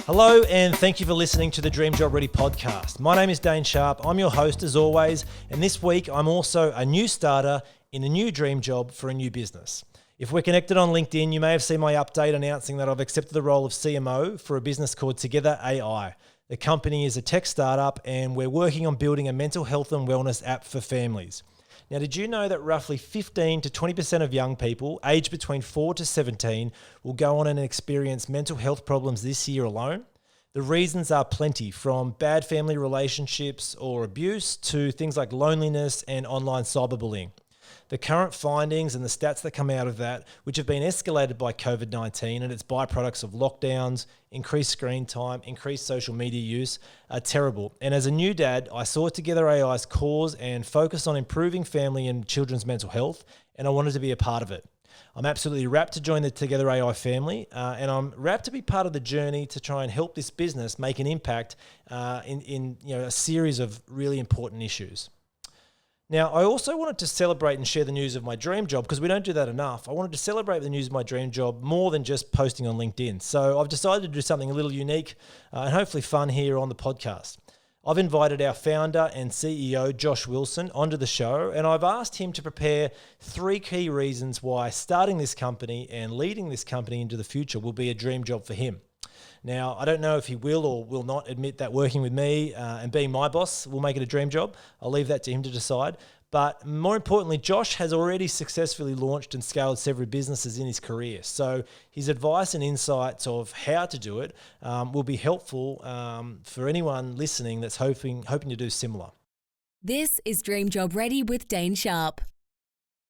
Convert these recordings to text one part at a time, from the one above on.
Hello, and thank you for listening to the Dream Job Ready podcast. My name is Dane Sharp. I'm your host as always, and this week I'm also a new starter in a new dream job for a new business. If we're connected on LinkedIn, you may have seen my update announcing that I've accepted the role of CMO for a business called togetherAI. The company is a tech startup, and we're working on building a mental health and wellness app for families. Now, did you know that roughly 15 to 20% of young people aged between 4 to 17 will go on and experience mental health problems this year alone? The reasons are plenty, from bad family relationships or abuse to things like loneliness and online cyberbullying. The current findings and the stats that come out of that, which have been escalated by COVID-19 and its byproducts of lockdowns, increased screen time, increased social media use, are terrible. And as a new dad, I saw togetherAI's cause and focus on improving family and children's mental health, and I wanted to be a part of it. I'm absolutely rapt to join the togetherAI family, and I'm rapt to be part of the journey to try and help this business make an impact in a series of really important issues. Now, I also wanted to celebrate and share the news of my dream job because we don't do that enough. I wanted to celebrate the news of my dream job more than just posting on LinkedIn. So I've decided to do something a little unique and hopefully fun here on the podcast. I've invited our founder and CEO, Josh Wilson, onto the show, and I've asked him to prepare 3 key reasons why starting this company and leading this company into the future will be a dream job for him. Now, I don't know if he will or will not admit that working with me and being my boss will make it a dream job. I'll leave that to him to decide. But more importantly, Josh has already successfully launched and scaled several businesses in his career. So his advice and insights of how to do it will be helpful for anyone listening that's hoping to do similar. This is Dream Job Ready with Dane Sharp.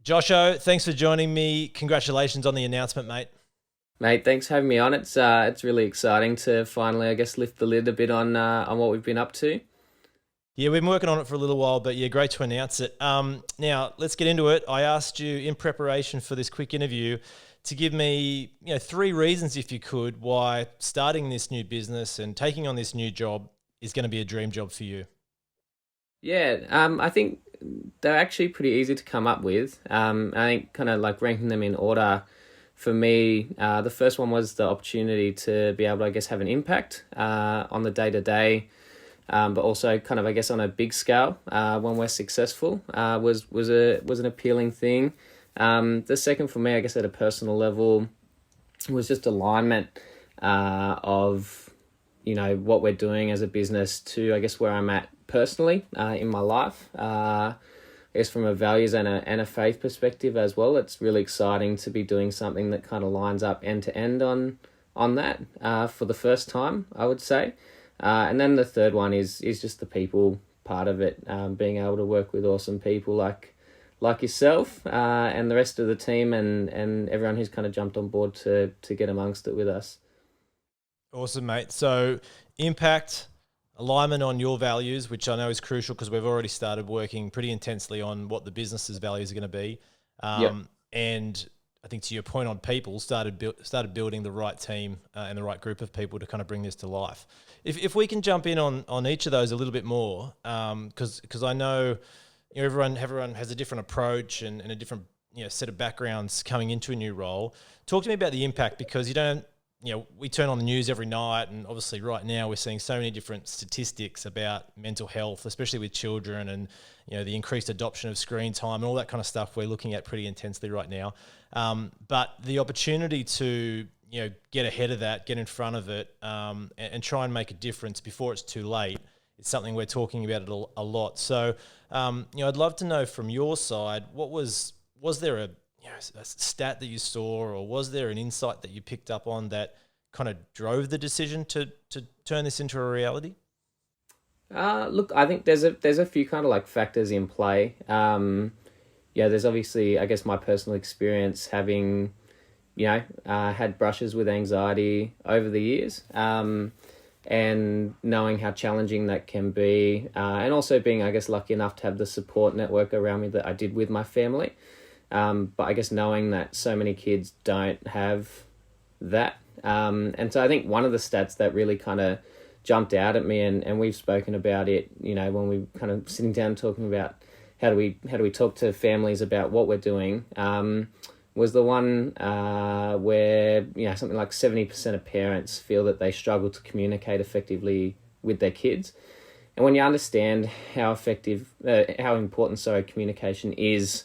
Josho, thanks for joining me. Congratulations on the announcement, mate. Mate, thanks for having me on. It's really exciting to finally, I guess, lift the lid a bit on what we've been up to. Yeah, we've been working on it for a little while, but yeah, great to announce it. Now, let's get into it. I asked you in preparation for this quick interview to give me 3 reasons, if you could, why starting this new business and taking on this new job is going to be a dream job for you. Yeah, I think they're actually pretty easy to come up with. I think kind of like ranking them in order. For me, the first one was the opportunity to be able to, I guess, have an impact on the day-to-day, but also kind of, I guess, on a big scale when we're successful was an appealing thing. The second for me, I guess, at a personal level, was just alignment of, what we're doing as a business to, I guess, where I'm at personally in my life. I guess from a values and a faith perspective as well, it's really exciting to be doing something that kind of lines up end to end on that for the first time, I would say. And then the third one is just the people part of it, being able to work with awesome people like yourself and the rest of the team and everyone who's kind of jumped on board to get amongst it with us. Awesome, mate. So impact, alignment on your values, which I know is crucial because we've already started working pretty intensely on what the business's values are going to be. And I think to your point on people, started building the right team and the right group of people to kind of bring this to life. If we can jump in on each of those a little bit more, because I know everyone has a different approach and a different set of backgrounds coming into a new role. Talk to me about the impact, because we turn on the news every night, and obviously right now we're seeing so many different statistics about mental health, especially with children, and the increased adoption of screen time and all that kind of stuff we're looking at pretty intensely right now. But the opportunity to get ahead of that, get in front of it, and try and make a difference before it's too late is something we're talking about a lot. So I'd love to know from your side, was there a stat that you saw, or was there an insight that you picked up on that kind of drove the decision to turn this into a reality? Look, I think there's a few kind of like factors in play. There's obviously, I guess, my personal experience having, had brushes with anxiety over the years, and knowing how challenging that can be, and also being, I guess, lucky enough to have the support network around me that I did with my family. But I guess knowing that so many kids don't have that. And so I think one of the stats that really kind of jumped out at me, and we've spoken about it, when we kind of sitting down talking about how do we talk to families about what we're doing, was the one where, something like 70% of parents feel that they struggle to communicate effectively with their kids. And when you understand how important communication is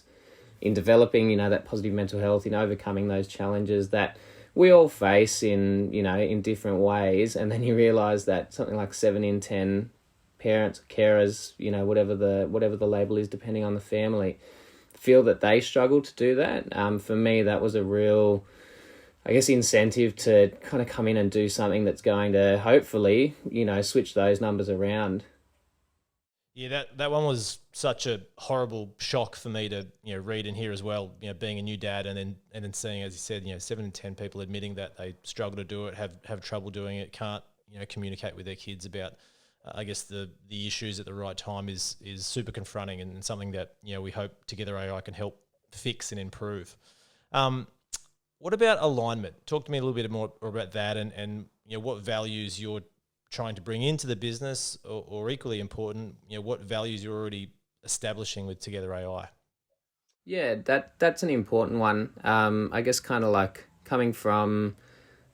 in developing, that positive mental health, in overcoming those challenges that we all face in different ways, and then you realize that something like 7 in 10 parents, carers, whatever the label is, depending on the family, feel that they struggle to do that. For me, that was a real, incentive to kind of come in and do something that's going to hopefully, switch those numbers around. Yeah, that one was such a horrible shock for me to read and hear as well. Being a new dad and then seeing, as you said, 7 in 10 people admitting that they struggle to do it, have trouble doing it, can't communicate with their kids about. The issues at the right time is super confronting and something that we hope togetherAI can help fix and improve. What about alignment? Talk to me a little bit more about that and what values you're trying to bring into the business, or equally important, what values you're already establishing with togetherAI. Yeah, that's an important one. Kind of like coming from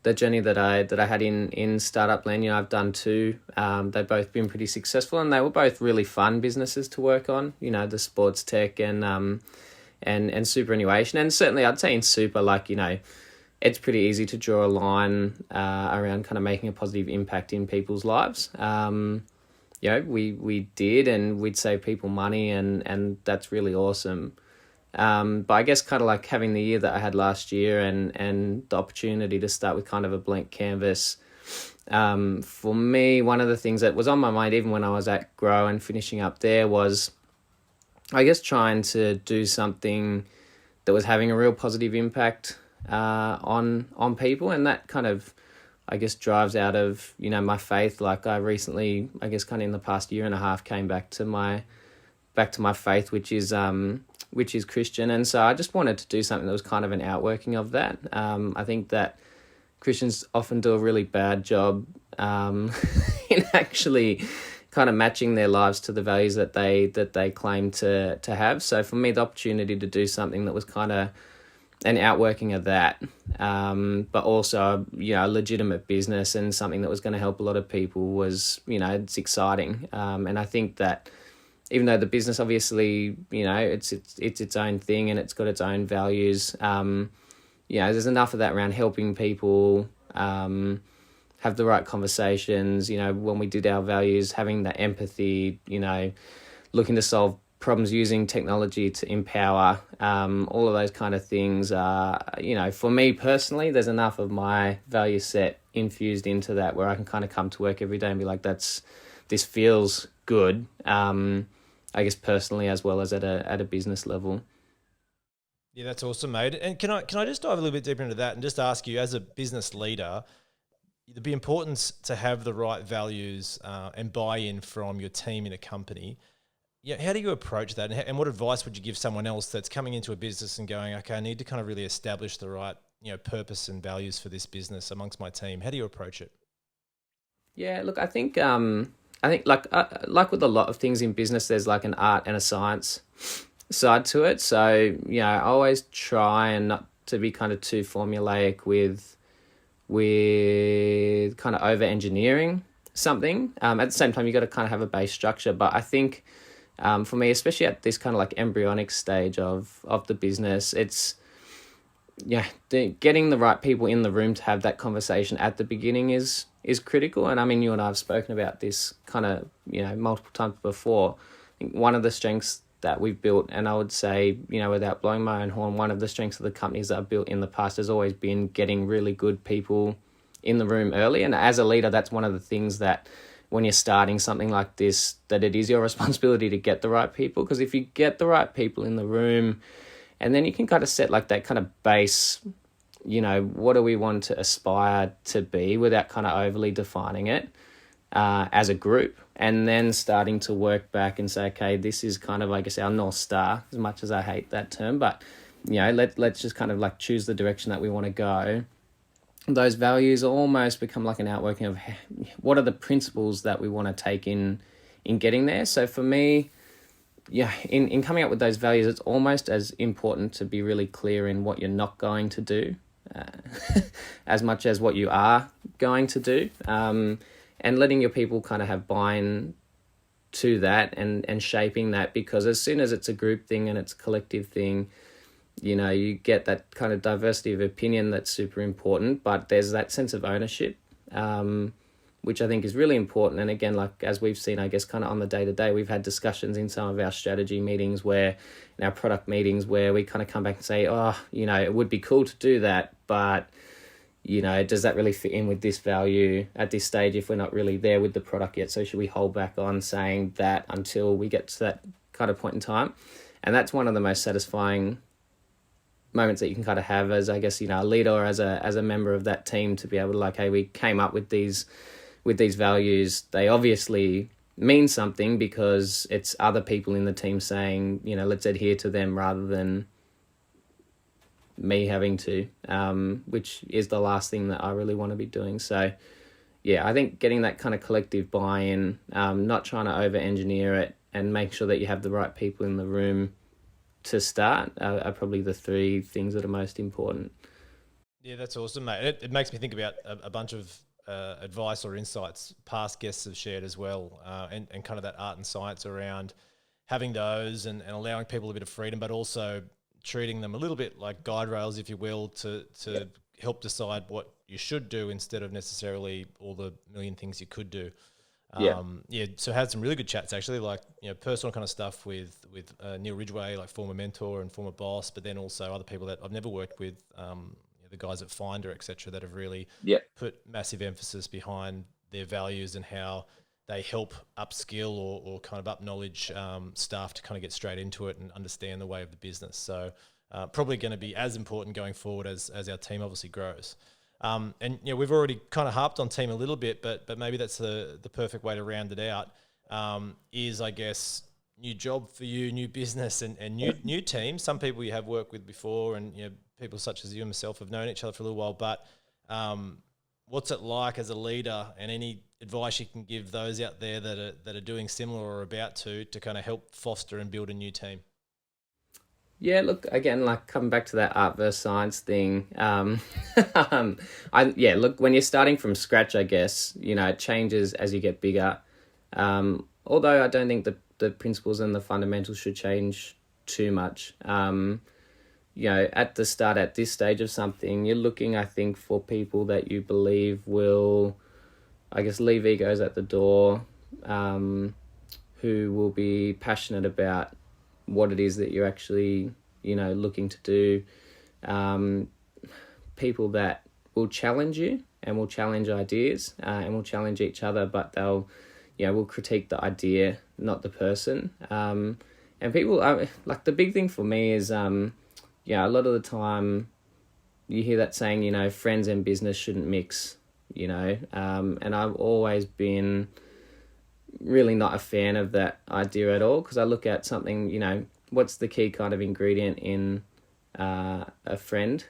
the journey that I had in startup land. I've done 2. They've both been pretty successful, and they were both really fun businesses to work on. The sports tech and superannuation, and certainly I'd say in super, it's pretty easy to draw a line around kind of making a positive impact in people's lives. We did, and we'd save people money, and that's really awesome. But kind of like having the year that I had last year and the opportunity to start with kind of a blank canvas. For me, one of the things that was on my mind, even when I was at Grow and finishing up there, was trying to do something that was having a real positive impact on people. And that kind of, drives out of, my faith. Like I recently, kind of in the past year and a half, came back to my faith, which is Christian. And so I just wanted to do something that was kind of an outworking of that. I think that Christians often do a really bad job in actually kind of matching their lives to the values that they claim to have. So for me, the opportunity to do something that was kind of an outworking of that, but also, a legitimate business and something that was going to help a lot of people was, it's exciting. And I think that even though the business obviously, it's its own thing and it's got its own values, there's enough of that around helping people have the right conversations. When we did our values, having that empathy, looking to solve problems using technology to empower, all of those kind of things are, for me personally, there's enough of my value set infused into that where I can kind of come to work every day and be like, this feels good. Personally as well as at a business level. Yeah, that's awesome, mate. And can I just dive a little bit deeper into that and just ask you, as a business leader, the importance to have the right values and buy-in from your team in a company. Yeah, how do you approach that? And what advice would you give someone else that's coming into a business and going, okay, I need to kind of really establish the right, purpose and values for this business amongst my team? How do you approach it? Yeah, look, I think like with a lot of things in business, there's like an art and a science side to it. So, I always try and not to be kind of too formulaic with kind of over engineering something. At the same time, you got to kind of have a base structure. But I think for me, especially at this kind of like embryonic stage of the business, it's getting the right people in the room to have that conversation at the beginning is critical. And I mean, you and I have spoken about this kind of, multiple times before. I think one of the strengths that we've built, and I would say, without blowing my own horn, one of the strengths of the companies that I've built in the past has always been getting really good people in the room early. And as a leader, that's one of the things that when you're starting something like this, that it is your responsibility to get the right people. Because if you get the right people in the room, and then you can kind of set like that kind of base, what do we want to aspire to be without kind of overly defining it as a group, and then starting to work back and say, okay, this is kind of, our North Star, as much as I hate that term, but, let's just kind of like choose the direction that we want to go. Those values almost become like an outworking of what are the principles that we want to take in getting there. So for me, in coming up with those values, it's almost as important to be really clear in what you're not going to do, as much as what you are going to do, and letting your people kind of have buy-in to that and shaping that, because as soon as it's a group thing and it's a collective thing, you get that kind of diversity of opinion that's super important, but there's that sense of ownership, which I think is really important. And again, like as we've seen, I guess kind of on the day-to-day, we've had discussions in some of our strategy meetings in our product meetings where we kind of come back and say, it would be cool to do that, but does that really fit in with this value at this stage if we're not really there with the product yet? So should we hold back on saying that until we get to that kind of point in time? And that's one of the most satisfying moments that you can kind of have as, I guess, a leader or as a member of that team, to be able to like, hey, we came up with these values. They obviously mean something because it's other people in the team saying, let's adhere to them rather than me having to, which is the last thing that I really want to be doing. So yeah, I think getting that kind of collective buy-in, not trying to over-engineer it, and make sure that you have the right people in the room to start are probably the three things that are most important. Yeah, that's awesome, mate. It makes me think about a bunch of advice or insights past guests have shared as well, and kind of that art and science around having those and allowing people a bit of freedom, but also treating them a little bit like guide rails, if you will, to help decide what you should do instead of necessarily all the million things you could do. So had some really good chats actually, like personal kind of stuff with Neil Ridgway, like former mentor and former boss, but then also other people that I've never worked with, the guys at Finder, etc., that have really put massive emphasis behind their values and how they help upskill or kind of up knowledge staff to kind of get straight into it and understand the way of the business. So probably going to be as important going forward as our team obviously grows. And we've already kind of harped on team a little bit, but maybe that's the perfect way to round it out. Is, I guess, new job for you, new business, and new team. Some people you have worked with before, and people such as you and myself have known each other for a little while. But what's it like as a leader, and any advice you can give those out there that are doing similar or about to kind of help foster and build a new team? Yeah, look, again, like coming back to that art versus science thing, look, when you're starting from scratch, I guess, it changes as you get bigger. Although I don't think the principles and the fundamentals should change too much. At the start, at this stage of something, you're looking, I think, for people that you believe will, I guess, leave egos at the door, who will be passionate about what it is that you're actually, looking to do. People that will challenge you and will challenge ideas, and will challenge each other, but they'll, will critique the idea, not the person. And people, like the big thing for me is, a lot of the time you hear that saying, friends and business shouldn't mix, and I've always been really not a fan of that idea at all, because I look at something, what's the key kind of ingredient in a friend?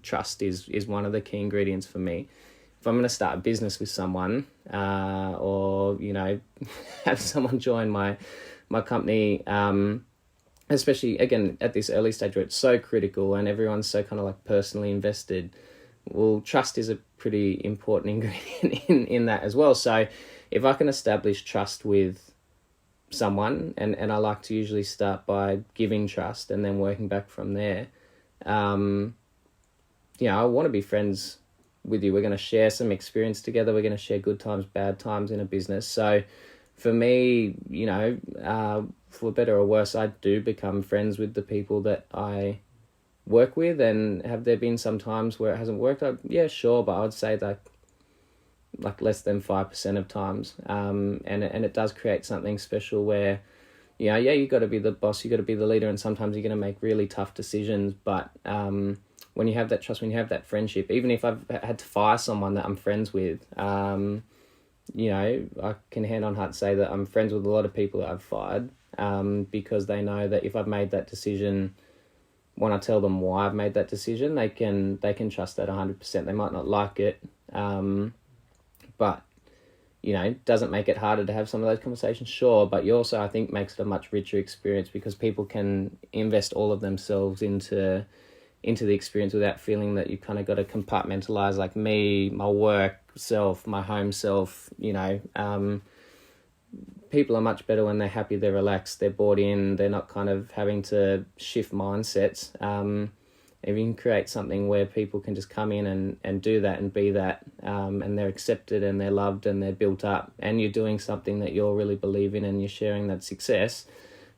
Trust is one of the key ingredients for me. If I'm going to start a business with someone, or have someone join my company, especially again at this early stage where it's so critical and everyone's so kind of like personally invested, well, trust is a pretty important ingredient in that as well. So if I can establish trust with someone, and I like to usually start by giving trust and then working back from there, I want to be friends with you. We're going to share some experience together. We're going to share good times, bad times in a business. So for me, for better or worse, I do become friends with the people that I work with. And have there been some times where it hasn't worked? Yeah, sure, but I would say that like less than 5% of times. And it does create something special where, you got to be the boss, you got to be the leader, and sometimes you're going to make really tough decisions. But when you have that trust, when you have that friendship, even if I've had to fire someone that I'm friends with, I can hand on heart say that I'm friends with a lot of people that I've fired, because they know that if I've made that decision, when I tell them why I've made that decision, they can trust that 100%. They might not like it, but doesn't make it harder to have some of those conversations, sure, but you also, I think, makes it a much richer experience because people can invest all of themselves into the experience without feeling that you've kind of got to compartmentalize, like me, my work self, my home self. People are much better when they're happy, they're relaxed, they're bought in, they're not kind of having to shift mindsets. If you can create something where people can just come in and do that and be that, and they're accepted and they're loved and they're built up, and you're doing something that you're really believe in and you're sharing that success,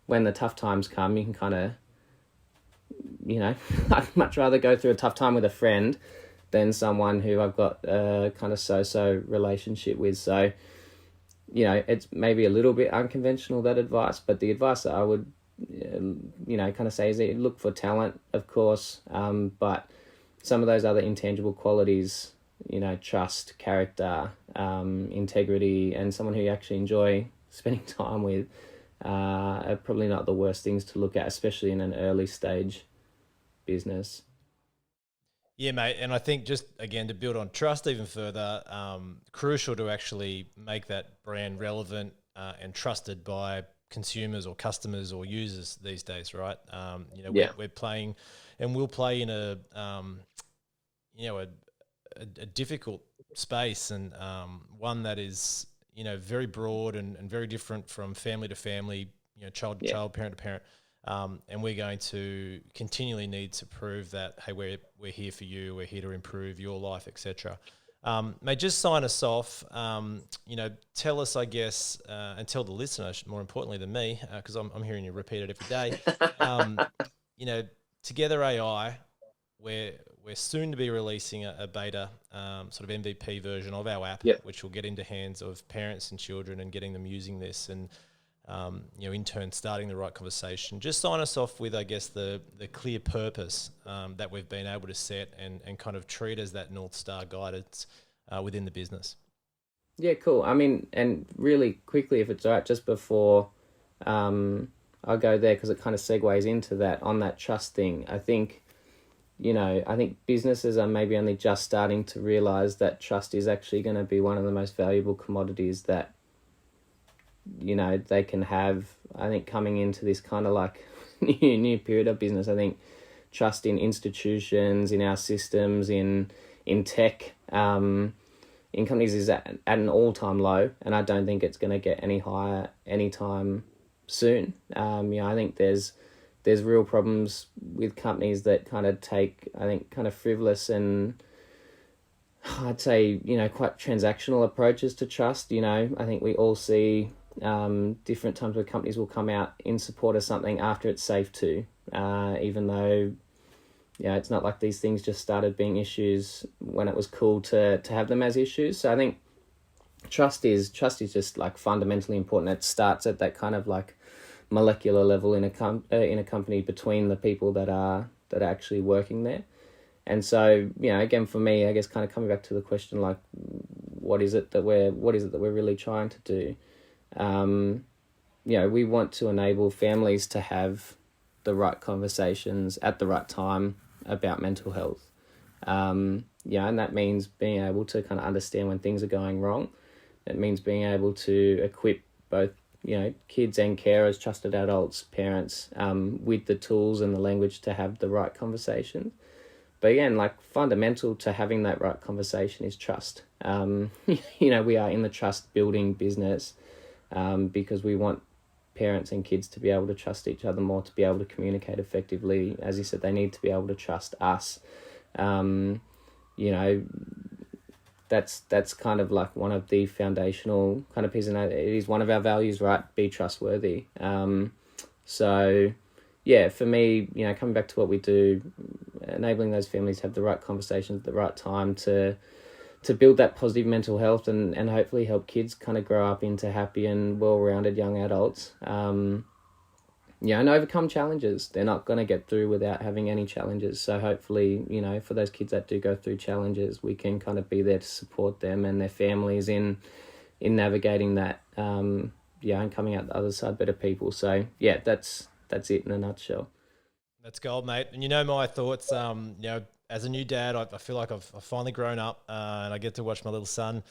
when the tough times come, you can kind of, I'd much rather go through a tough time with a friend than someone who I've got a kind of so-so relationship with. So, it's maybe a little bit unconventional, that advice, but the advice that I would kind of say is that look for talent, of course, but some of those other intangible qualities, trust, character, integrity, and someone who you actually enjoy spending time with, are probably not the worst things to look at, especially in an early stage business. Yeah, mate. And I think just, again, to build on trust even further, crucial to actually make that brand relevant and trusted by consumers or customers or users these days, right? We're playing, and we'll play in a difficult space, and one that is very broad and very different from family to family, child, parent to parent, and we're going to continually need to prove that, hey, we're here for you, we're here to improve your life, etc. Mate, just sign us off. Tell us, I guess, and tell the listener, more importantly than me, because I'm hearing you repeat it every day. togetherAI, we're soon to be releasing a beta sort of MVP version of our app, which will get into hands of parents and children and getting them using this, and in turn starting the right conversation. Just sign us off with, I guess, the clear purpose that we've been able to set and kind of treat as that North Star guidance within the business. Yeah, cool. I mean, and really quickly, if it's all right, just before I'll go there, because it kind of segues into that, on that trust thing. I think businesses are maybe only just starting to realize that trust is actually going to be one of the most valuable commodities that they can have. I think coming into this kind of like new period of business, I think trust in institutions, in our systems, in tech, in companies is at an all-time low, and I don't think it's going to get any higher anytime soon. I think there's real problems with companies that kind of take, I think, kind of frivolous and I'd say, quite transactional approaches to trust. I think we all see different times where companies will come out in support of something after it's safe to, even though, it's not like these things just started being issues when it was cool to have them as issues. So I think trust is just like fundamentally important. It starts at that kind of like molecular level in a company between the people that are actually working there. And so, again, for me, I guess kind of coming back to the question, like, what is it that we're really trying to do? We want to enable families to have the right conversations at the right time about mental health. And that means being able to kind of understand when things are going wrong. It means being able to equip both, kids and carers, trusted adults, parents, with the tools and the language to have the right conversation. But again, like, fundamental to having that right conversation is trust. We are in the trust building business because we want parents and kids to be able to trust each other more, to be able to communicate effectively. As you said, they need to be able to trust us. That's kind of like one of the foundational kind of pieces. It is one of our values, right? Be trustworthy. So yeah, for me, coming back to what we do, enabling those families to have the right conversations at the right time to build that positive mental health and hopefully help kids kind of grow up into happy and well-rounded young adults. And overcome challenges. They're not going to get through without having any challenges. So hopefully, for those kids that do go through challenges, we can kind of be there to support them and their families in navigating that, and coming out the other side better people. So that's it in a nutshell. That's gold, mate. And my thoughts, as a new dad, I feel like I've finally grown up, and I get to watch my little son,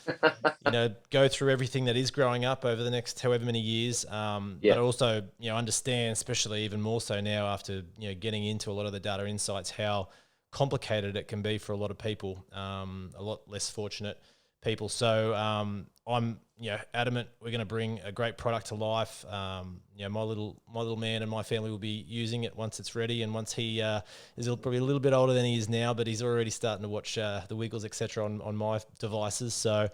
go through everything that is growing up over the next however many years. But also, understand, especially even more so now after, getting into a lot of the data insights, how complicated it can be for a lot of people, a lot less fortunate people. So I'm adamant we're going to bring a great product to life. My little man and my family will be using it once it's ready, and once he is probably a little bit older than he is now, but he's already starting to watch the Wiggles, etc. on my devices. So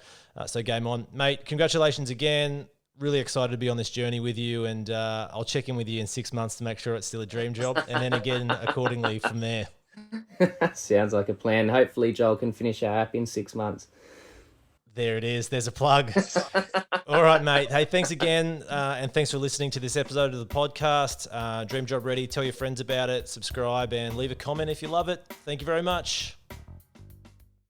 game on, mate. Congratulations again. Really excited to be on this journey with you, and I'll check in with you in 6 months to make sure it's still a dream job, and then again accordingly from there. Sounds like a plan. Hopefully Joel can finish our app in 6 months. There it is. There's a plug. All right, mate. Hey, thanks again. And thanks for listening to this episode of the podcast. Dream Job Ready. Tell your friends about it. Subscribe and leave a comment if you love it. Thank you very much.